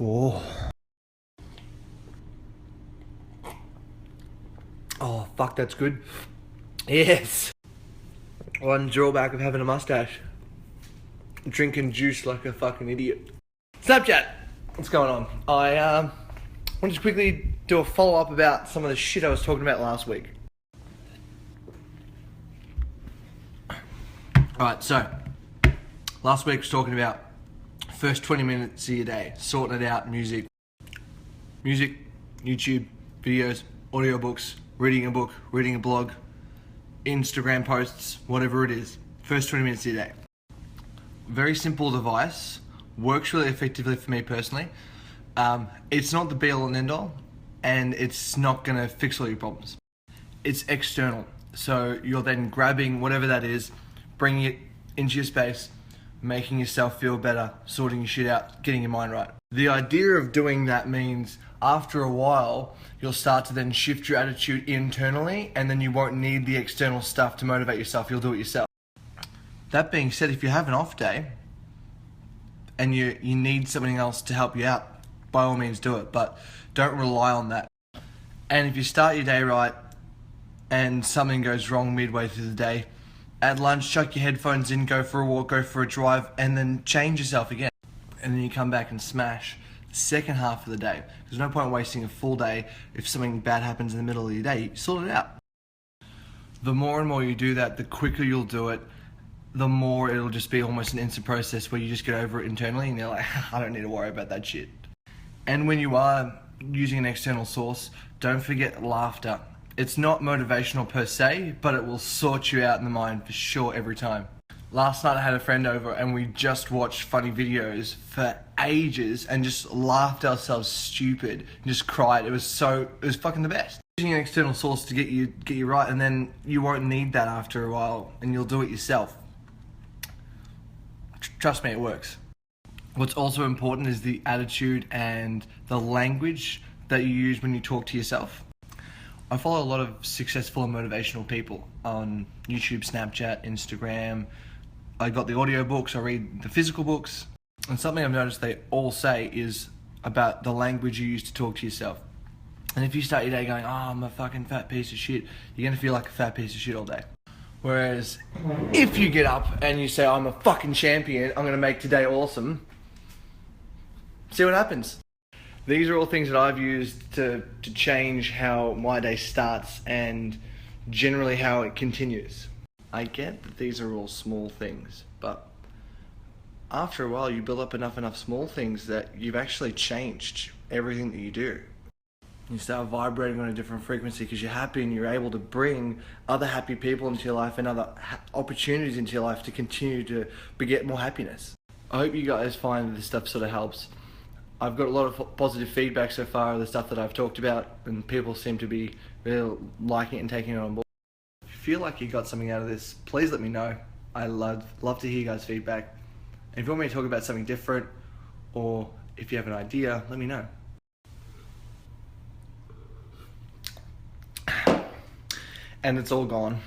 Oh. Oh, fuck, that's good. Yes. One drawback of having a mustache. Drinking juice like a fucking idiot. Snapchat. What's going on? I want to quickly do a follow-up about some of the shit I was talking about last week. Alright, so last week was talking about first 20 minutes of your day, sorting it out, music, YouTube, videos, audiobooks, reading a book, reading a blog, Instagram posts, whatever it is. First 20 minutes of your day. Very simple device, works really effectively for me personally. It's not the be all and end all, and it's not gonna fix all your problems. It's external, so you're then grabbing whatever that is, bringing it into your space, making yourself feel better, sorting your shit out, getting your mind right. The idea of doing that means after a while, you'll start to then shift your attitude internally, and then you won't need the external stuff to motivate yourself, you'll do it yourself. That being said, if you have an off day, and you need something else to help you out, by all means do it, but don't rely on that. And if you start your day right, and something goes wrong midway through the day, at lunch, chuck your headphones in, go for a walk, go for a drive, and then change yourself again. And then you come back and smash the second half of the day. There's no point wasting a full day if something bad happens in the middle of your day. Sort it out. The more and more you do that, the quicker you'll do it, the more it'll just be almost an instant process where you just get over it internally and you're like, I don't need to worry about that shit. And when you are using an external source, don't forget laughter. It's not motivational per se, but it will sort you out in the mind for sure every time. Last night I had a friend over and we just watched funny videos for ages and just laughed ourselves stupid and just cried. It was fucking the best. Using an external source to get you right, and then you won't need that after a while and you'll do it yourself. Trust me, it works. What's also important is the attitude and the language that you use when you talk to yourself. I follow a lot of successful and motivational people on YouTube, Snapchat, Instagram. I got the audio books, I read the physical books. And something I've noticed they all say is about the language you use to talk to yourself. And if you start your day going, oh, I'm a fucking fat piece of shit, you're gonna feel like a fat piece of shit all day. Whereas if you get up and you say, I'm a fucking champion, I'm gonna make today awesome, see what happens. These are all things that I've used to change how my day starts and generally how it continues. I get that these are all small things, but after a while you build up enough small things that you've actually changed everything that you do. You start vibrating on a different frequency because you're happy and you're able to bring other happy people into your life and other opportunities into your life to continue to beget more happiness. I hope you guys find that this stuff sort of helps. I've got a lot of positive feedback so far of the stuff that I've talked about, and people seem to be really liking it and taking it on board. If you feel like you got something out of this, please let me know. I love to hear you guys' feedback. And if you want me to talk about something different, or if you have an idea, let me know. And it's all gone.